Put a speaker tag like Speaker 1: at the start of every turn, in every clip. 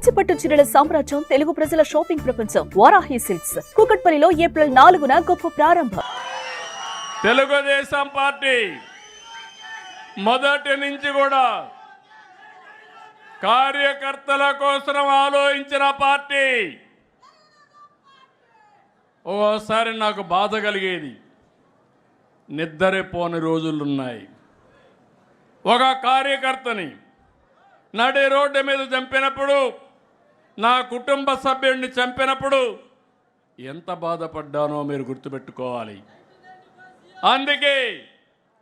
Speaker 1: కంచిపట్టు చీరల సామ్రాజ్యం, తెలుగు ప్రజల షాపింగ్ ప్రపంచం వారాహి సిల్క్స్. కూకట్పల్లిలో ఏప్రిల్ 4న గొప్ప ప్రారంభం.
Speaker 2: తెలుగుదేశం పార్టీ మొదటి నుంచి కూడా కార్యకర్తల కోసం ఆలోచించిన పార్టీ. ఓసారి నాకు బాధ కలిగేది, నిద్రపోని రోజులున్నాయి. ఒక కార్యకర్తని నడి రోడ్డు మీద చంపినప్పుడు, నా కుటుంబ సభ్యుడిని చంపినప్పుడు ఎంత బాధపడ్డానో మీరు గుర్తుపెట్టుకోవాలి. అందుకే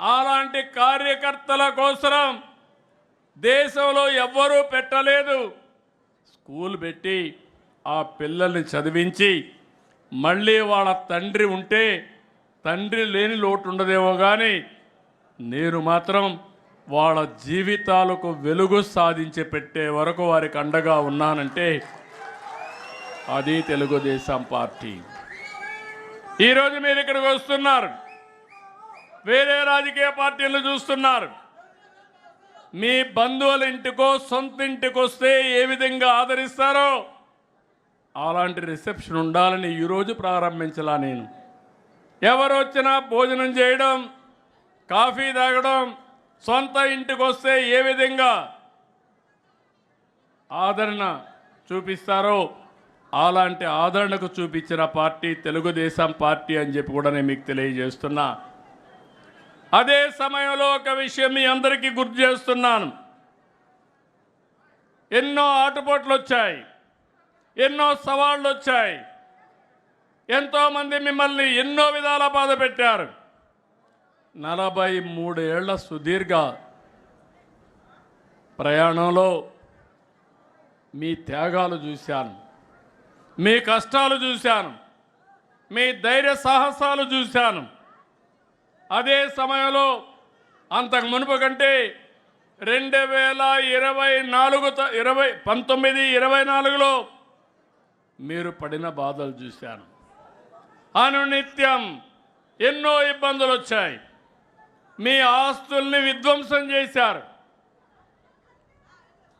Speaker 2: అలాంటి కార్యకర్తల కోసం దేశంలో ఎవ్వరూ పెట్టలేదు. స్కూల్ పెట్టి ఆ పిల్లల్ని చదివించి మళ్ళీ వాళ్ళ తండ్రి ఉంటే తండ్రి లేని లోటు ఉండదేమో కానీ నేను మాత్రం వాళ్ళ జీవితాలకు వెలుగు సాధించి పెట్టే వరకు వారికి అండగా ఉన్నానంటే అది తెలుగుదేశం పార్టీ. ఈరోజు మీరు ఇక్కడికి వస్తున్నారు, వేరే రాజకీయ పార్టీలను చూస్తున్నారు. మీ బంధువుల ఇంటికో సొంత ఇంటికి వస్తే ఏ విధంగా ఆదరిస్తారో అలాంటి రిసెప్షన్ ఉండాలని ఈరోజు ప్రారంభించలా. నేను ఎవరు వచ్చినా భోజనం చేయడం, కాఫీ తాగడం, సొంత ఇంటికి వస్తే ఏ విధంగా ఆదరణ చూపిస్తారో అలాంటి ఆదరణకు చూపించిన పార్టీ తెలుగుదేశం పార్టీ అని చెప్పి కూడా నేను మీకు తెలియజేస్తున్నా. అదే సమయంలో ఒక విషయం మీ అందరికీ గుర్తు చేస్తున్నాను. ఎన్నో ఆటుపోట్లు వచ్చాయి, ఎన్నో సవాళ్ళు వచ్చాయి, ఎంతోమంది మిమ్మల్ని ఎన్నో విధాల బాధ పెట్టారు. 43 ఏళ్ల సుదీర్ఘ ప్రయాణంలో మీ త్యాగాలు చూశాను, మీ కష్టాలు చూశాను, మీ ధైర్య సాహసాలు చూశాను. అదే సమయంలో అంతకు మునుపు కంటే 2024లో మీరు పడిన బాధలు చూశాను. అనునిత్యం ఎన్నో ఇబ్బందులు వచ్చాయి. మీ ఆస్తుల్ని విధ్వంసం చేశారు.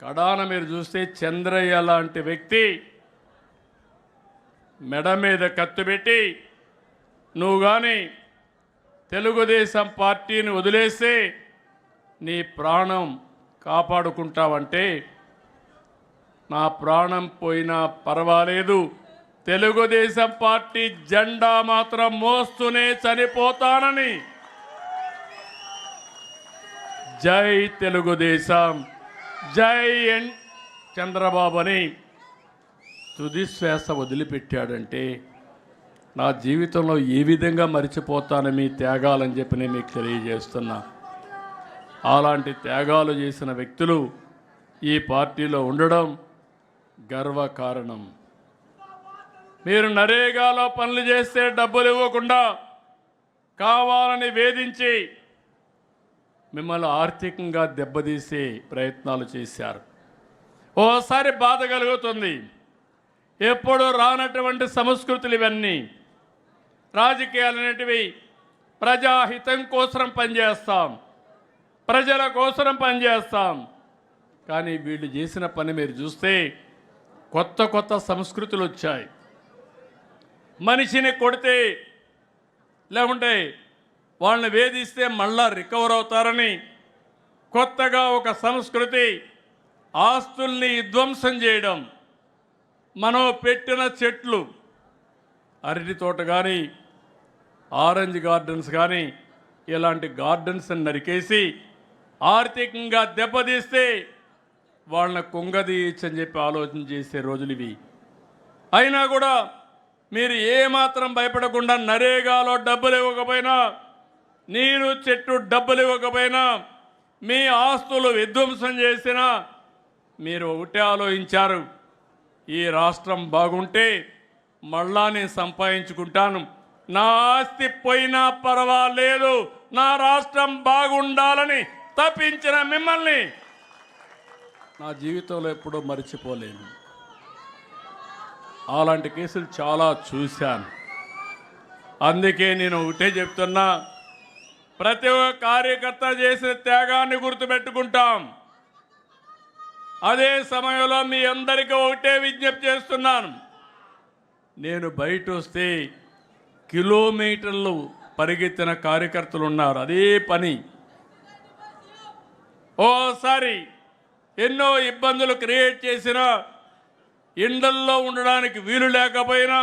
Speaker 2: కడాన మీరు చూస్తే చంద్రయ్య లాంటి వ్యక్తి మెడ మీద కత్తి పెట్టి నువ్వు కానీ తెలుగుదేశం పార్టీని వదిలేస్తే నీ ప్రాణం కాపాడుకుంటావంటే నా ప్రాణం పోయినా పర్వాలేదు, తెలుగుదేశం పార్టీ జెండా మాత్రం మోస్తూనే చనిపోతానని, జై తెలుగుదేశం, జై చంద్రబాబు అని తుది శ్వాస వదిలిపెట్టాడంటే నా జీవితంలో ఏ విధంగా మర్చిపోతాను మీ త్యాగాలని చెప్పి నేను మీకు తెలియజేస్తున్నా. అలాంటి త్యాగాలు చేసిన వ్యక్తులు ఈ పార్టీలో ఉండడం గర్వకారణం. మీరు నరేగాలో పనులు చేస్తే డబ్బులు ఇవ్వకుండా కావాలని వేధించి మిమ్మల్ని ఆర్థికంగా దెబ్బతీసే ప్రయత్నాలు చేశారు. ఓసారి బాధ కలుగుతుంది. ఎప్పుడు రానటువంటి సంస్కృతులు ఇవన్నీ. రాజకీయాలు అనేటివి ప్రజాహితం కోసం పనిచేస్తాం, ప్రజల కోసం పనిచేస్తాం. కానీ వీళ్ళు చేసిన పని మీరు చూస్తే కొత్త కొత్త సంస్కృతులు వచ్చాయి. మనిషిని కొడితే లేకుంటే వాళ్ళని వేధిస్తే మళ్ళా రికవర్ అవుతారని కొత్తగా ఒక సంస్కృతి. ఆస్తుల్ని విధ్వంసం చేయడం, మనం పెట్టిన చెట్లు, అరటి తోట కానీ ఆరెంజ్ గార్డెన్స్ కానీ ఇలాంటి గార్డెన్స్ని నరికేసి ఆర్థికంగా దెబ్బతీస్తే వాళ్ళని కుంగదీయచ్చని చెప్పి ఆలోచన చేసే రోజులు ఇవి. అయినా కూడా మీరు ఏమాత్రం భయపడకుండా నరేగాలో డబ్బులు ఇవ్వకపోయినా, నీరు చెట్టు డబ్బులు ఇవ్వకపోయినా, మీ ఆస్తులు విధ్వంసం చేసినా మీరు ఒకటే ఆలోచించారు, ఈ రాష్ట్రం బాగుంటే మళ్ళా నేను సంపాదించుకుంటాను, నా ఆస్తి పోయినా పర్వాలేదు, నా రాష్ట్రం బాగుండాలని తప్పించిన మిమ్మల్ని నా జీవితంలో ఎప్పుడూ మర్చిపోలేను. అలాంటి కేసులు చాలా చూశాను. అందుకే నేను ఒకటే చెప్తున్నా, ప్రతి ఒక్క కార్యకర్త చేసిన త్యాగాన్ని గుర్తుపెట్టుకుంటాం. అదే సమయంలో మీ అందరికీ ఒకటే విజ్ఞప్తి చేస్తున్నాను. నేను బయట వస్తే కిలోమీటర్లు పరిగెత్తిన కార్యకర్తలు ఉన్నారు. అదే పని ఓసారి ఎన్నో ఇబ్బందులు క్రియేట్ చేసినా, ఎండల్లో ఉండడానికి వీలు లేకపోయినా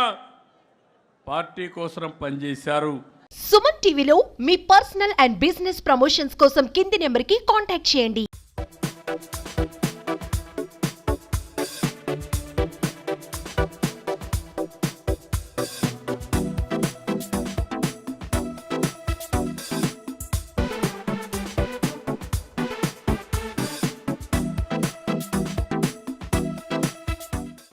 Speaker 2: పార్టీ కోసం పనిచేశారు.
Speaker 3: సుమన్ టీవీలో మీ పర్సనల్ అండ్ బిజినెస్ ప్రమోషన్స్ కోసం కింది నెంబర్కి కాంటాక్ట్ చేయండి.